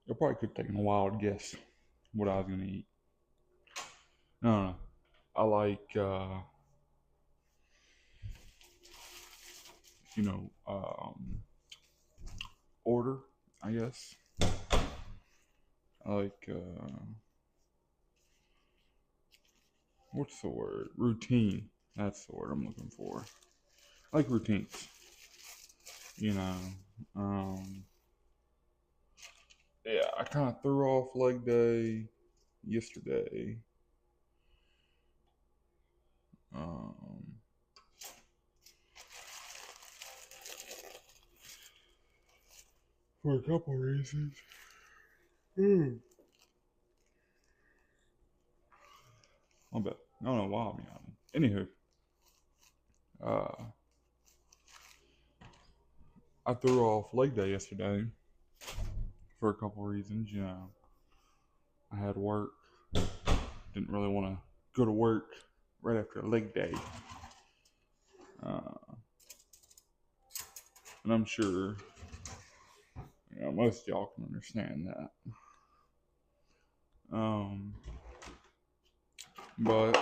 I probably could have taken a wild guess what I was gonna eat. No, no, no. I like, you know, order. I guess I like, what's the word? Routine. That's the word I'm looking for. I like routines. You know, um, yeah. I kind of threw off leg day yesterday. Um, for a couple reasons. Mm. I bet. I don't know why I'm yawning. Anywho, uh, I threw off leg day yesterday for a couple reasons. You know, I had work. Didn't really want to go to work right after a leg day. Uh, and I'm sure most of y'all can understand that. Um, but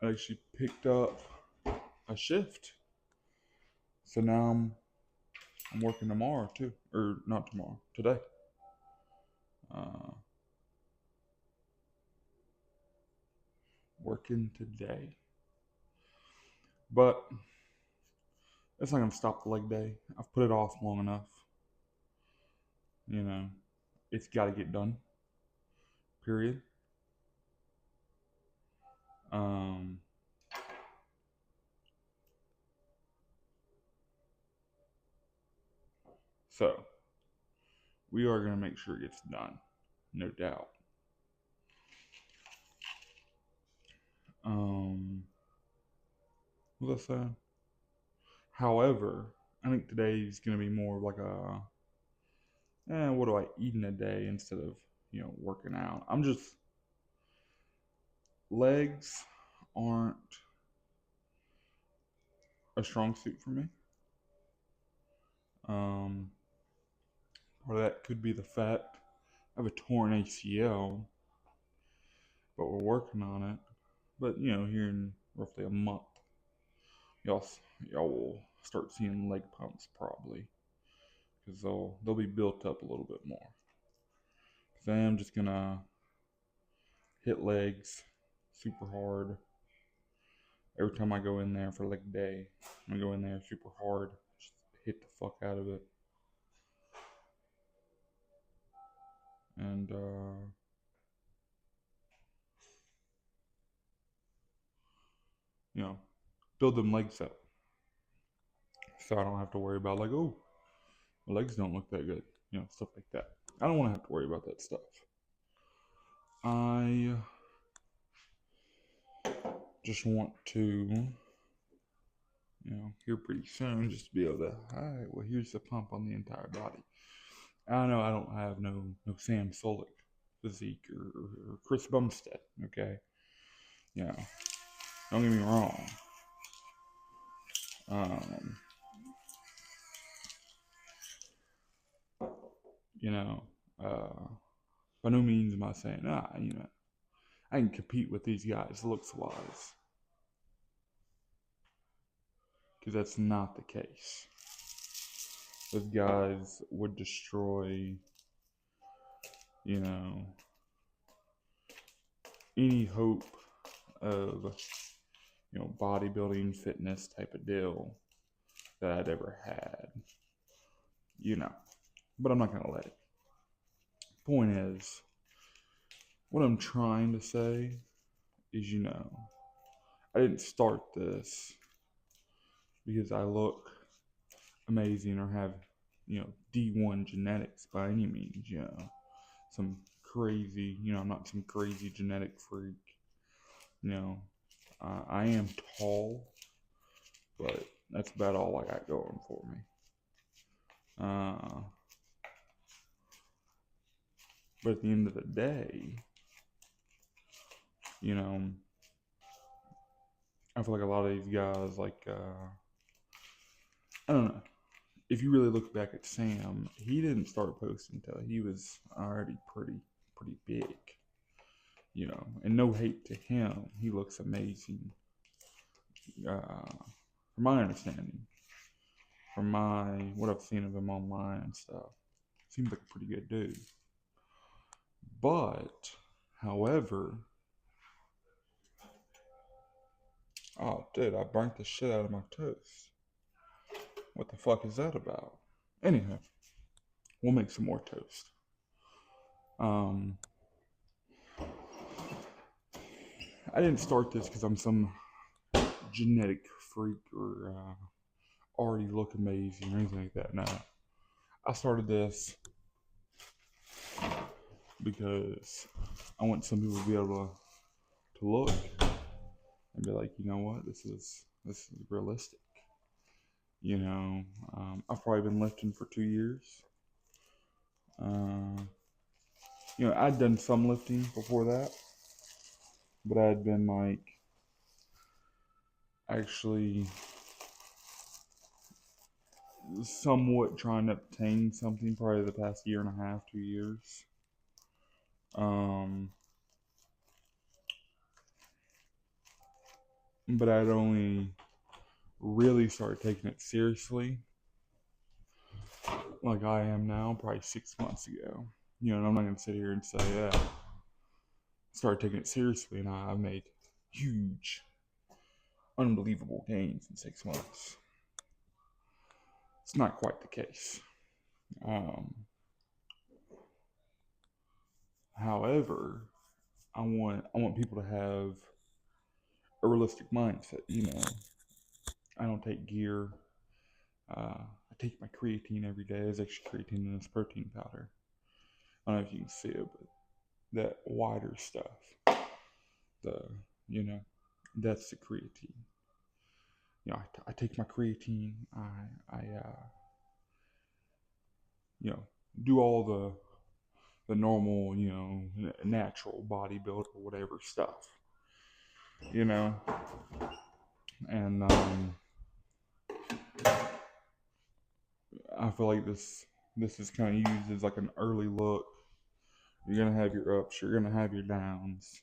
I actually picked up a shift. So now I'm working tomorrow too. Or not tomorrow, today. Uh, working today. But it's not going to stop the leg day. I've put it off long enough. You know, it's got to get done. Period. Um, so we are going to make sure it gets done. No doubt. What was I saying? However, I think today is going to be more of like what do I eat in a day instead of, working out. Legs aren't a strong suit for me. Um, Part of that could be the fact I have a torn ACL, but we're working on it. But, here in roughly a month, y'all, y'all will start seeing leg pumps probably because they'll be built up a little bit more. Because I am just gonna hit legs super hard every time I go in there for leg day. I'm gonna go in there super hard, just hit the fuck out of it, and you know, build them legs up, so I don't have to worry about like, oh, my legs don't look that good, stuff like that. I don't want to have to worry about that stuff. I just want to, here pretty soon, just to be able to, hi, well, here's the pump on the entire body. I know I don't have no Sam Sulek physique or Chris Bumstead, okay? Don't get me wrong. Um, you know, by no means am I saying, I can compete with these guys looks wise. Because that's not the case. Those guys would destroy, any hope of, bodybuilding, fitness type of deal that I'd ever had. But I'm not going to let it. Point is, what I'm trying to say is, I didn't start this because I look amazing or have, D1 genetics by any means, some crazy, I'm not some crazy genetic freak, I am tall, but that's about all I got going for me. But at the end of the day, I feel like a lot of these guys, like, I don't know. if you really look back at Sam, he didn't start posting until he was already pretty big, you know. And no hate to him, he looks amazing. From my understanding, from what I've seen of him online and stuff, seems like a pretty good dude. But, however, oh, dude, I burnt the shit out of my toast. What the fuck is that about? Anyhow, we'll make some more toast. I didn't start this because I'm some genetic freak or already look amazing or anything like that. No, I started this because I want some people to be able to look and be like, you know what, this is realistic. You know, I've probably been lifting for 2 years. You know, I'd done some lifting before that, but I had been like actually somewhat trying to obtain something probably the past year and a half, 2 years. But I'd only really started taking it seriously like I am now probably 6 months ago. You know, and I'm not going to sit here and say, yeah, I started taking it seriously and I've made huge, unbelievable gains in 6 months. It's not quite the case. However, I want people to have a realistic mindset. You know, I don't take gear. I take my creatine every day. There's actually creatine in this protein powder. I don't know if you can see it, but that wider stuff, that's the creatine. You know, I take my creatine. I do all the normal, natural bodybuilder, whatever stuff. You know, and I feel like this is kind of used as like an early look. You're gonna have your ups, you're gonna have your downs,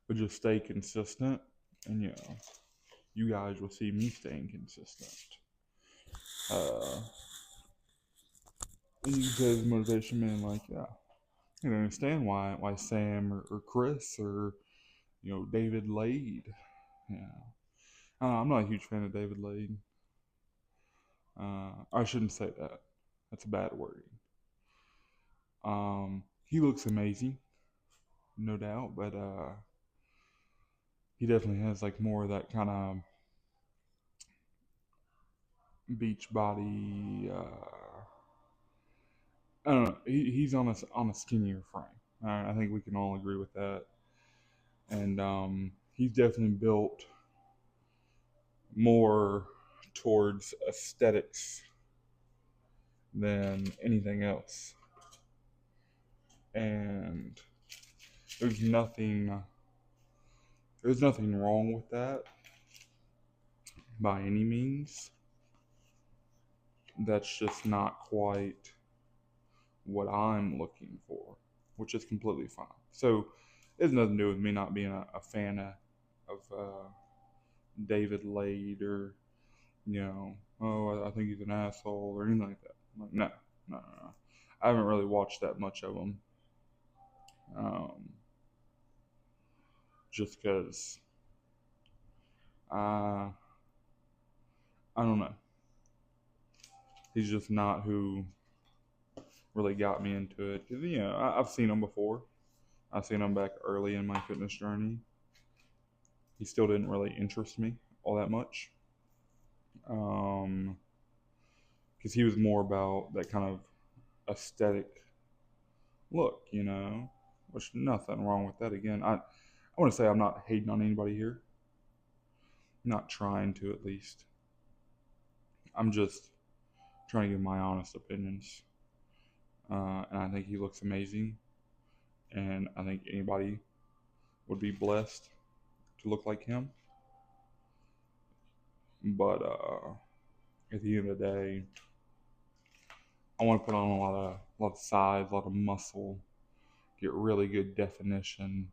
but just stay consistent, and you guys will see me staying consistent. You guys motivation man, like, yeah, you don't understand why Sam or Chris or David Lade. Yeah, I'm not a huge fan of David Lade. I shouldn't say that. That's a bad wording. He looks amazing, no doubt, but he definitely has like more of that kind of beach body. I don't know. He's on a skinnier frame. I think we can all agree with that. And he's definitely built more towards aesthetics than anything else. And there's nothing wrong with that by any means. That's just not quite what I'm looking for, which is completely fine. So it has nothing to do with me not being a fan of David Lade or, I think he's an asshole or anything like that. Like, no. I haven't really watched that much of him. Just because I don't know. He's just not who really got me into it. Because, I've seen him before. I've seen him back early in my fitness journey. He still didn't really interest me all that much. Because he was more about that kind of aesthetic look, which nothing wrong with that. Again, I want to say I'm not hating on anybody here. I'm not trying to, at least. I'm just trying to give my honest opinions. And I think he looks amazing. And I think anybody would be blessed to look like him. But at the end of the day, I want to put on a lot of size, a lot of muscle, get really good definition,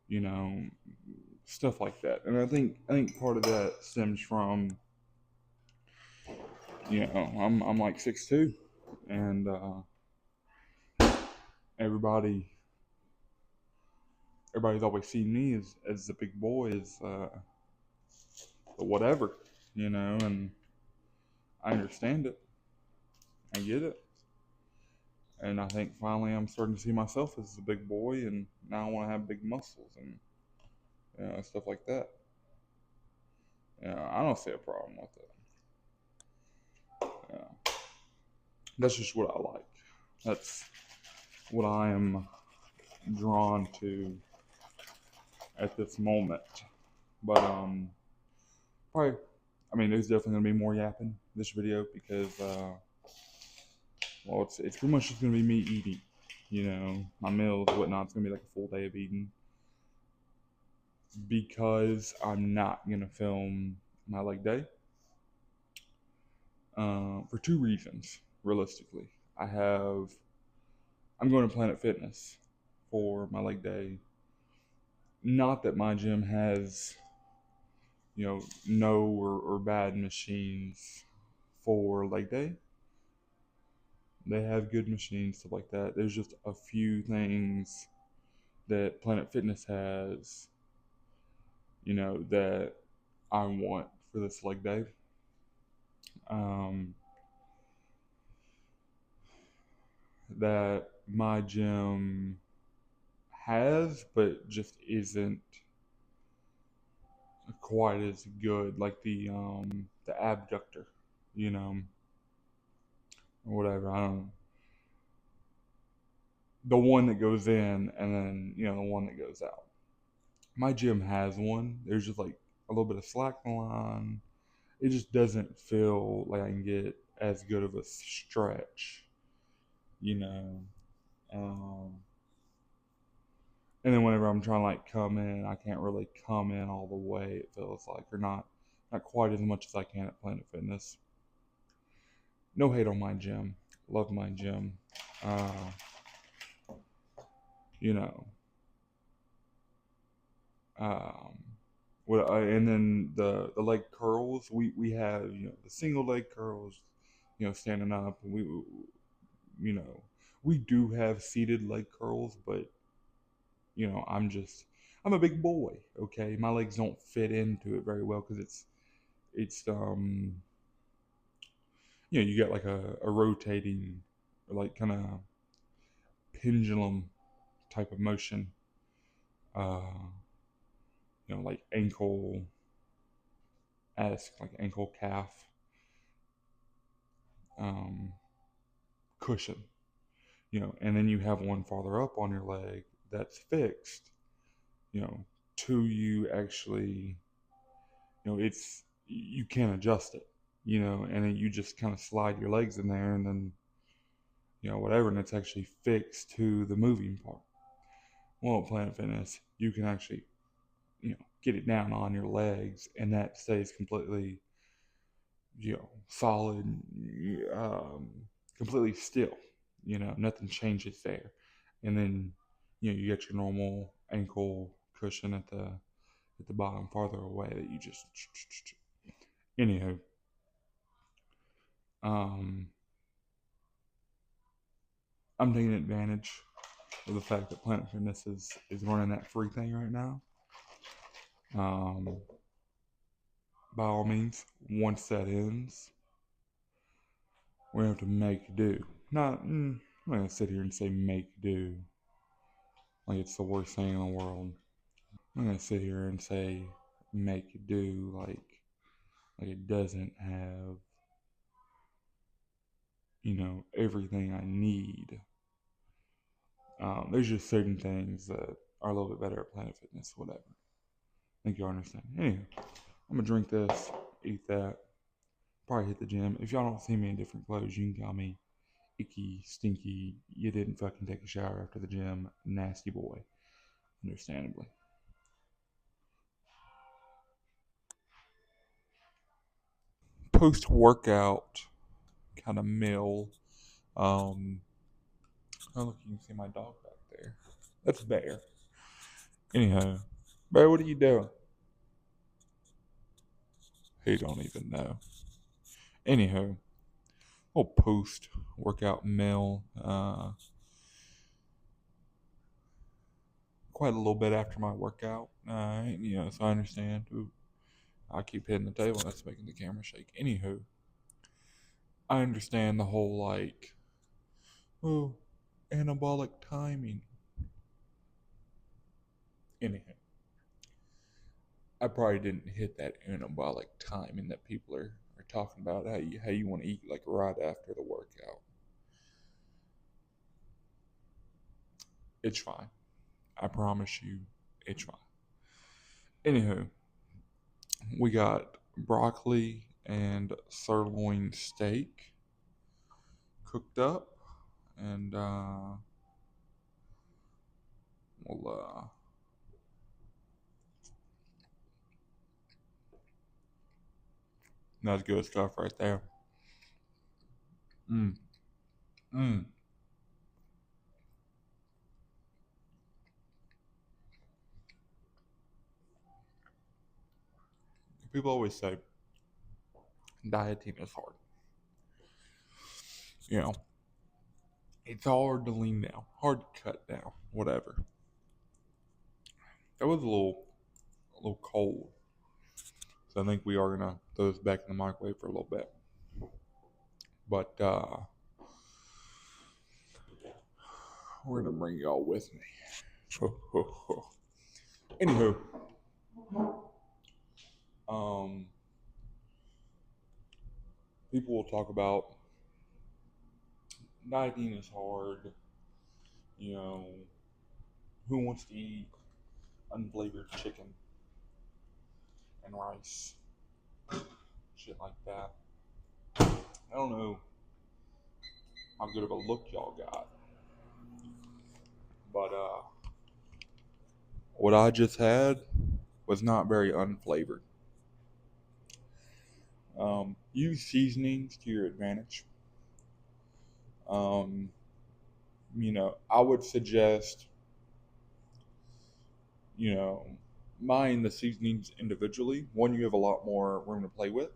you know, stuff like that. And I think part of that stems from, you know, I'm like 6'2", and everybody everybody's always seen me as the big boy, as whatever, you know, and I understand it, I get it, and I think finally I'm starting to see myself as the big boy, and now I want to have big muscles and, you know, stuff like that. You know, I don't see a problem with it. You know, that's just what I like. That's what I am drawn to at this moment. But probably, I mean, there's definitely gonna be more yapping this video because well, it's pretty much just gonna be me eating. You know, my meals, whatnot. It's gonna be like a full day of eating because I'm not gonna film my leg day for two reasons. Realistically, I'm going to Planet Fitness for my leg day. Not that my gym has, you know, no or bad machines for leg day. They have good machines, stuff like that. There's just a few things that Planet Fitness has, you know, that I want for this leg day. That my gym has, but just isn't quite as good, like the abductor, you know, or whatever. I don't know. The one that goes in and then, you know, the one that goes out. My gym has one. There's just like a little bit of slack in the line. It just doesn't feel like I can get as good of a stretch, you know. Um, and then whenever I'm trying to like come in, I can't really come in all the way. It feels like, or not quite as much as I can at Planet Fitness. No hate on my gym. Love my gym. Uh, you know. Um, and then the leg curls. We have, you know, the single leg curls. You know, standing up. You know, we do have seated leg curls, but you know, I'm a big boy. Okay, my legs don't fit into it very well because it's you know, you got like a rotating, like kind of pendulum type of motion. Uh, you know, like ankle esque, like ankle calf um, cushion. You know, and then you have one farther up on your leg that's fixed. You know, to you actually, you know, it's you can't adjust it. You know, and then you just kind of slide your legs in there, and then, you know, whatever, and it's actually fixed to the moving part. Well, at Planet Fitness, you can actually, you know, get it down on your legs, and that stays completely, you know, solid, um, completely still. You know, nothing changes there. And then, you know, you get your normal ankle cushion at the bottom, farther away, that you just. Anyhow, um, I'm taking advantage of the fact that Planet Fitness is running that free thing right now. By all means, once that ends, we're going to have to make do. I'm not going to sit here and say make do like it's the worst thing in the world. I'm not going to sit here and say make do like it doesn't have, you know, everything I need. There's just certain things that are a little bit better at Planet Fitness, whatever. I think you understand. Anyway, I'm going to drink this, eat that, probably hit the gym. If y'all don't see me in different clothes, you can call me icky, stinky, you didn't fucking take a shower after the gym, nasty boy. Understandably. Post workout, kind of meal. Oh, look, you can see my dog back there. That's Bear. Anyhow, Bear, what are you doing? He don't even know. Anyhow, we'll post workout meal. Quite a little bit after my workout. So I understand. Ooh, I keep hitting the table. That's making the camera shake. Anywho, I understand the whole anabolic timing. Anyhow, I probably didn't hit that anabolic timing that people are talking about. How you want to eat like right after the workout. It's fine. I promise you, it's fine. Anywho, we got broccoli and sirloin steak cooked up, and we'll that's good stuff right there. Mm, mm. People always say dieting is hard. You know, it's hard to lean down, hard to cut down, whatever. That was a little cold, so I think we are gonna throw this back in the microwave for a little bit. But we're gonna bring y'all with me. Anywho, people will talk about dieting is hard. You know, who wants to eat unflavored chicken and rice? Shit like that. I don't know how good of a look y'all got, but what I just had was not very unflavored. Use seasonings to your advantage. I would suggest, buying the seasonings individually. One, you have a lot more room to play with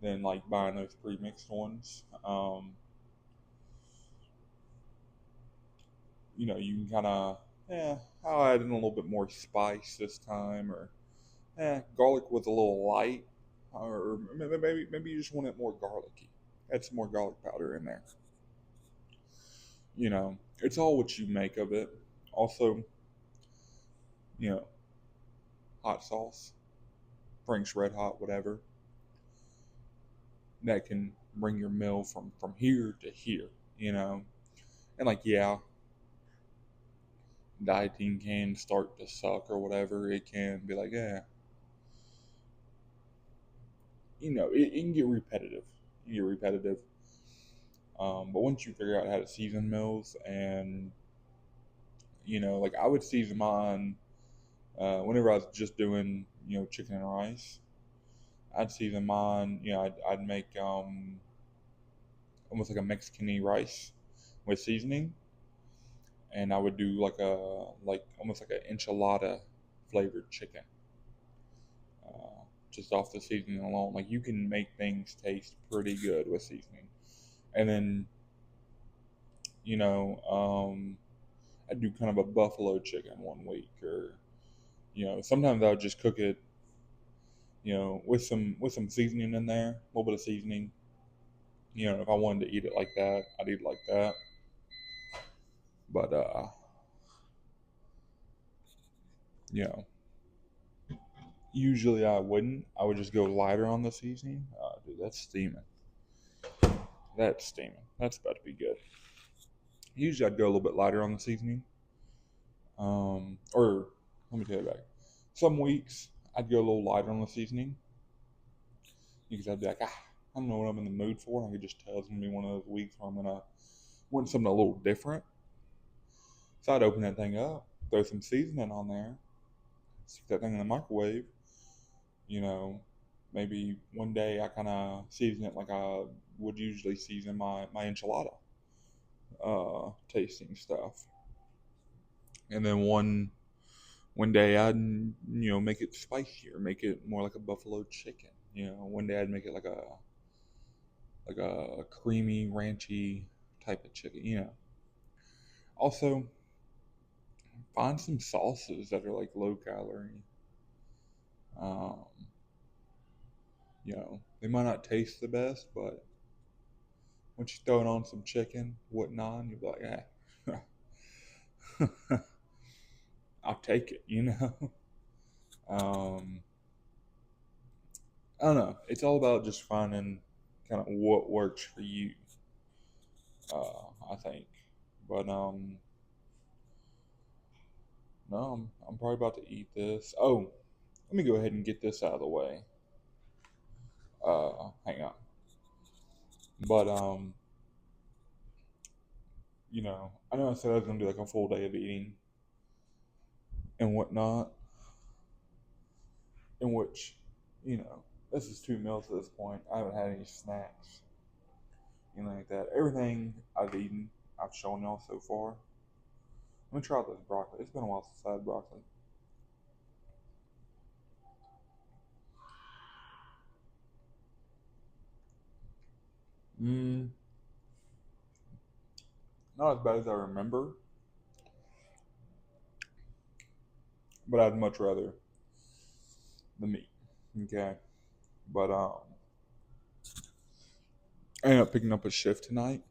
than like buying those pre-mixed ones. You can kind of, I'll add in a little bit more spice this time, or garlic was a little light, or maybe you just want it more garlicky. Add some more garlic powder in there. It's all what you make of it. Also, you know, hot sauce, Frank's Red Hot, whatever, that can bring your meal from here to here. And like, yeah, dieting can start to suck or whatever. It can be like, it can get repetitive. But once you figure out how to season meals, and like I would season mine whenever I was just doing chicken and rice. I'd season mine. I'd make almost like a Mexican rice with seasoning, and I would do almost like an enchilada flavored chicken, just off the seasoning alone. Like, you can make things taste pretty good with seasoning. And then I do kind of a buffalo chicken one week, or sometimes I would just cook it, with some seasoning in there, a little bit of seasoning. If I wanted to eat it like that, I'd eat it like that. But usually I wouldn't. I would just go lighter on the seasoning. Dude, that's steaming. That's steaming. That's about to be good. Usually I'd go a little bit lighter on the seasoning. Or let me take it back. Some weeks I'd go a little lighter on the seasoning, because I'd be like, I don't know what I'm in the mood for. I could just tell it's gonna be one of those weeks where I'm gonna want something a little different. So I'd open that thing up, throw some seasoning on there, stick that thing in the microwave, maybe one day I kind of season it like I would usually season my enchilada tasting stuff. And then one day I'd make it spicier, make it more like a buffalo chicken. One day I'd make it like a creamy, ranchy type of chicken. Also find some sauces that are like low calorie. Um, they might not taste the best, but once you throw it on some chicken, whatnot, you'll be like, I'll take it. Um, I don't know. It's all about just finding kind of what works for you. I think, but no, I'm probably about to eat this. Oh, let me go ahead and get this out of the way. Hang on. But I know I said I was gonna do like a full day of eating and whatnot, in which, this is 2 meals at this point. I haven't had any snacks, anything like that. Everything I've eaten, I've shown y'all so far. Let me try this broccoli. It's been a while since I had broccoli. Mm, not as bad as I remember, but I'd much rather the meat. Okay, but I ended up picking up a shift tonight,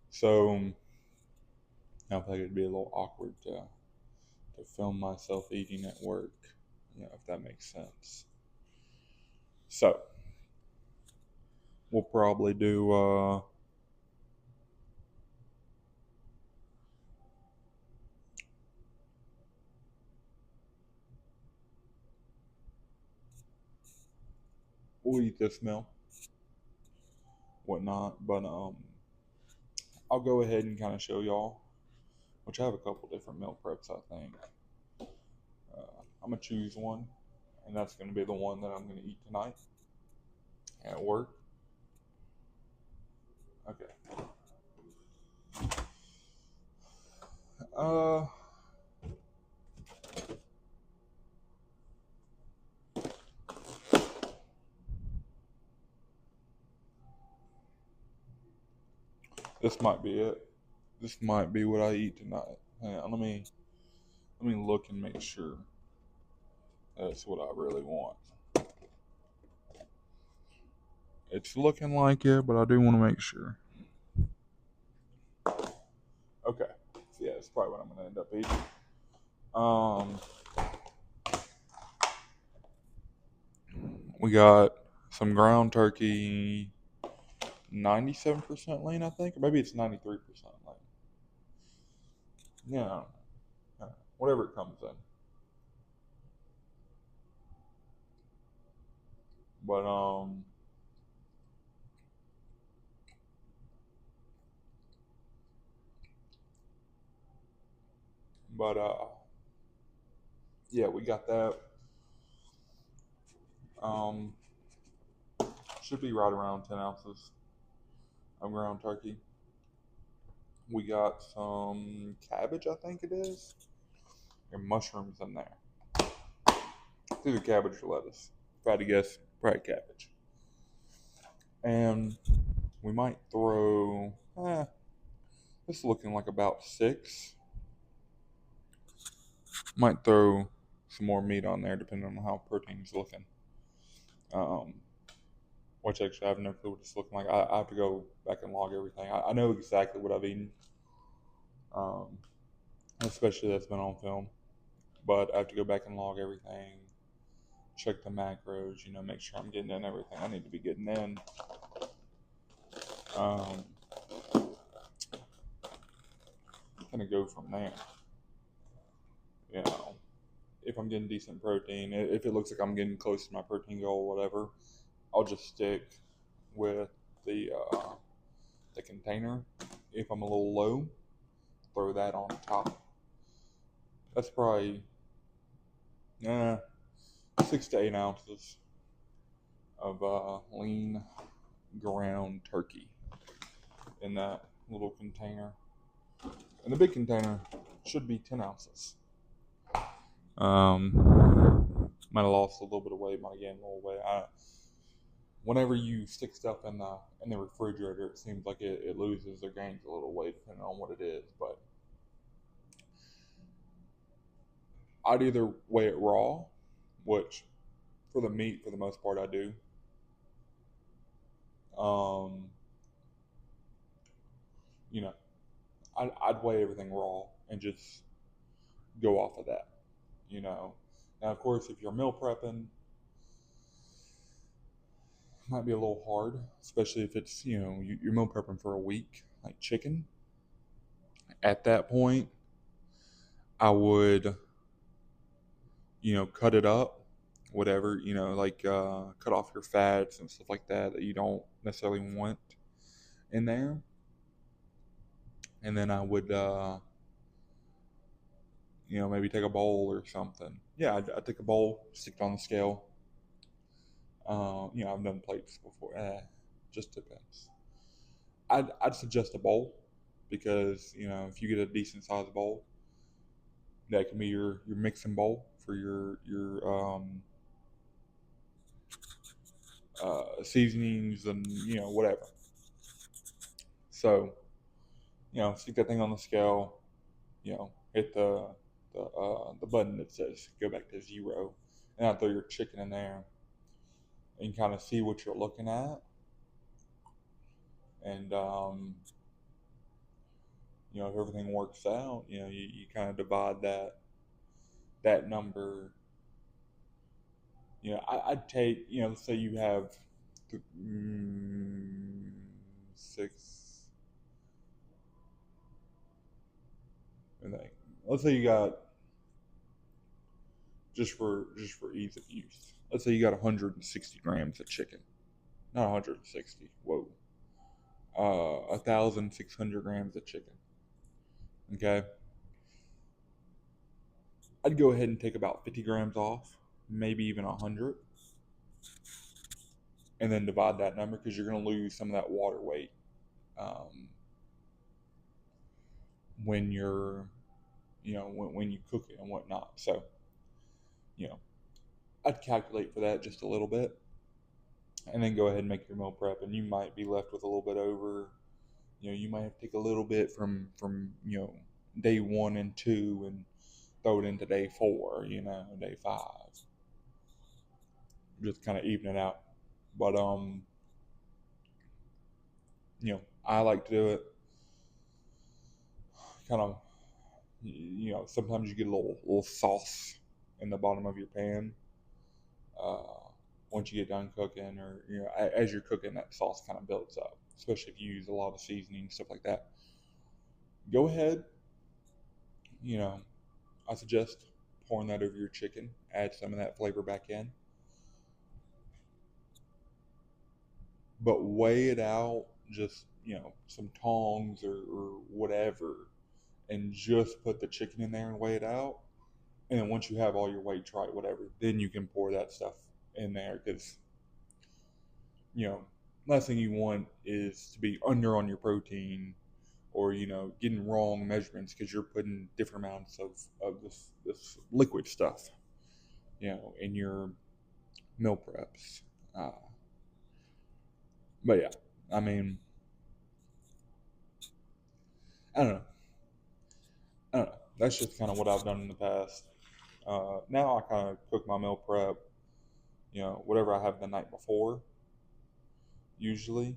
so I feel like it'd be a little awkward to film myself eating at work, if that makes sense. So we'll probably do we'll eat this meal, whatnot, but I'll go ahead and kind of show y'all, which I have a couple different meal preps. I think I'm gonna choose one, and that's gonna be the one that I'm gonna eat tonight at work. Okay. Uh, this might be it. This might be what I eat tonight. Hang on, let me look and make sure that's what I really want. It's looking like it, but I do want to make sure. Okay. So yeah, that's probably what I'm gonna end up eating. We got some ground turkey, 97% lean, I think, or maybe it's 93% lean. Yeah, whatever it comes in. But but yeah, we got that. Um, should be right around 10 ounces of ground turkey. We got some cabbage, I think it is, and mushrooms in there. It's either cabbage or lettuce. If I had to guess, probably cabbage. And we might throw, this is looking like about 6. Might throw some more meat on there depending on how protein's looking. Um, which actually I have no clue what it's looking like. I have to go back and log everything. I know exactly what I've eaten, um, especially that's been on film. But I have to go back and log everything, check the macros, make sure I'm getting in everything I need to be getting in. Um, gonna go from there. If I'm getting decent protein, if it looks like I'm getting close to my protein goal, whatever, I'll just stick with the container. If I'm a little low, throw that on top. That's probably 6 to 8 ounces of lean ground turkey in that little container. And the big container should be 10 ounces. Might have lost a little bit of weight, might have gained a little weight. Whenever you stick stuff in the refrigerator, it seems like it loses or gains a little weight depending on what it is. But I'd either weigh it raw, which for the meat, for the most part, I do. You know, I'd weigh everything raw and just go off of that. You know, now of course, if you're meal prepping, it might be a little hard, especially if it's you're meal prepping for a week, like chicken. At that point, I would cut it up, whatever, like cut off your fats and stuff like that you don't necessarily want in there. And then I would, maybe take a bowl or something. Yeah, I'd take a bowl, stick it on the scale. I've done plates before. Just depends. I'd suggest a bowl because, if you get a decent sized bowl, that can be your mixing bowl for your seasonings and whatever. So stick that thing on the scale. Hit the button that says go back to 0, and I'll throw your chicken in there and kind of see what you're looking at. And if everything works out, you kind of divide that number. I'd take, let's say you have 6. Let's say you got, just for ease of use, let's say you got 160 grams of chicken. Not 160. Whoa. 1,600 grams of chicken. Okay. I'd go ahead and take about 50 grams off, maybe even 100, and then divide that number because you're going to lose some of that water weight when you're, when you cook it and whatnot. So, I'd calculate for that just a little bit, and then go ahead and make your meal prep. And you might be left with a little bit over. You might have to take a little bit from day 1 and 2 and throw it into day 4, day 5. Just kind of even it out. But I like to do it kind of, sometimes you get a little sauce in the bottom of your pan. Once you get done cooking, or as you're cooking, that sauce kind of builds up, especially if you use a lot of seasoning, stuff like that. Go ahead, I suggest pouring that over your chicken, add some of that flavor back in, but weigh it out, just some tongs or whatever, and just put the chicken in there and weigh it out. And then once you have all your weights right, whatever, then you can pour that stuff in there, because last thing you want is to be under on your protein, or getting wrong measurements because you're putting different amounts of this liquid stuff in your meal preps. But yeah, I mean, I don't know. That's just kind of what I've done in the past. Now I kind of cook my meal prep, whatever I have the night before, usually,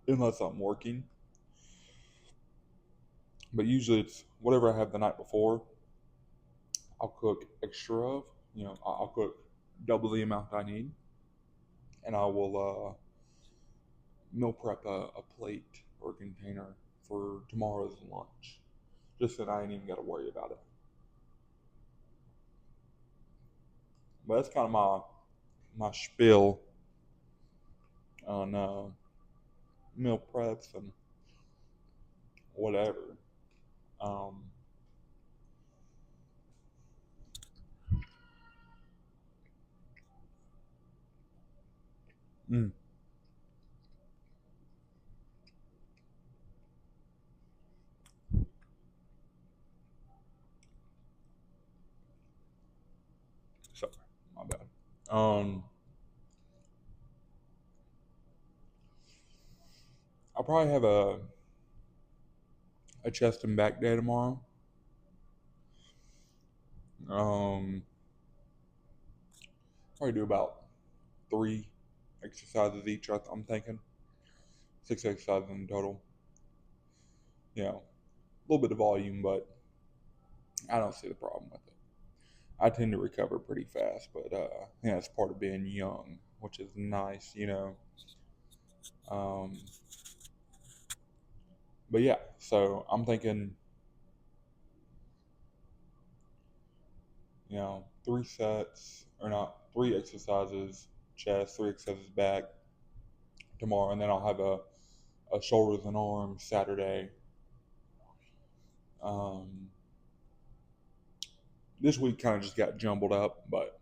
unless I'm working. But usually it's whatever I have the night before, I'll cook extra of. I'll cook double the amount I need, and I will meal prep a plate or a container for tomorrow's lunch, just that I ain't even got to worry about it. But that's kind of my spiel on meal preps and whatever. Mm. Sorry, my bad. I'll probably have a chest and back day tomorrow. Um, probably do about 3 exercises each. I'm thinking 6 exercises in total. You know, a little bit of volume, but I don't see the problem with it. I tend to recover pretty fast, but yeah, it's part of being young, which is nice, you know. Um, but yeah, so I'm thinking, 3 sets or not 3 exercises chest, 3 exercises back tomorrow, and then I'll have a shoulders and arms Saturday. Um, this week kind of just got jumbled up, but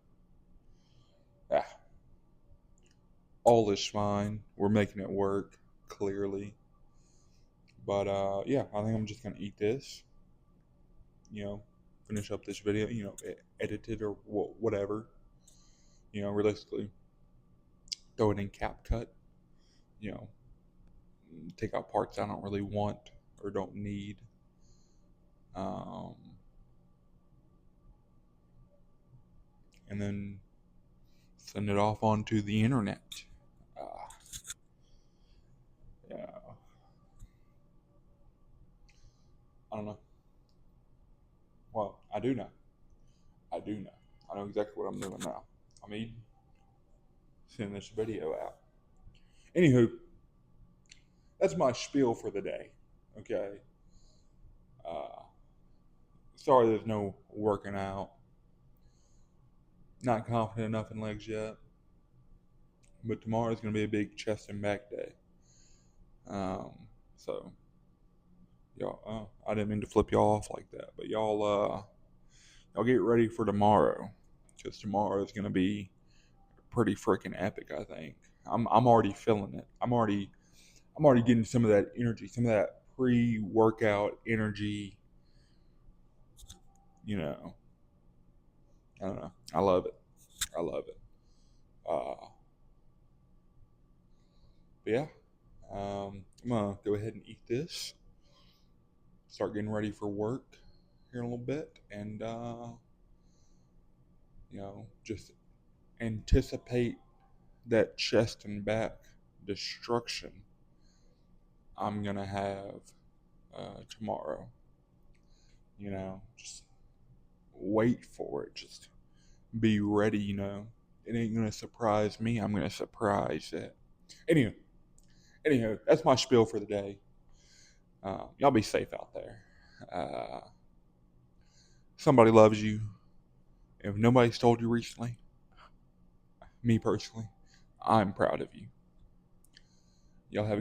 yeah, all is fine. We're making it work clearly. But yeah, I think I'm just gonna eat this. You know, finish up this video. Edit it or whatever. Realistically, throw it in CapCut. You know, take out parts I don't really want or don't need. Um, and then send it off onto the internet. Uh, yeah, I don't know. Well, I do know. I do know. I know exactly what I'm doing now. I'm eating, sending this video out. Anywho, that's my spiel for the day. Okay. Uh, sorry there's no working out. Not confident enough in legs yet. But tomorrow is going to be a big chest and back day. So, y'all, I didn't mean to flip y'all off like that. But y'all get ready for tomorrow. Because tomorrow is going to be pretty freaking epic, I think. I'm already feeling it. I'm already getting some of that energy, some of that pre-workout energy. You know, I don't know. I love it. I love it. But yeah, I'm gonna go ahead and eat this. Start getting ready for work here in a little bit, and just anticipate that chest and back destruction I'm gonna have tomorrow. Just wait for it. Just be ready. It ain't gonna surprise me. I'm gonna surprise it. Anyway, that's my spiel for the day. Y'all be safe out there. Uh, somebody loves you. If nobody's told you recently, me personally, I'm proud of you. Y'all have a good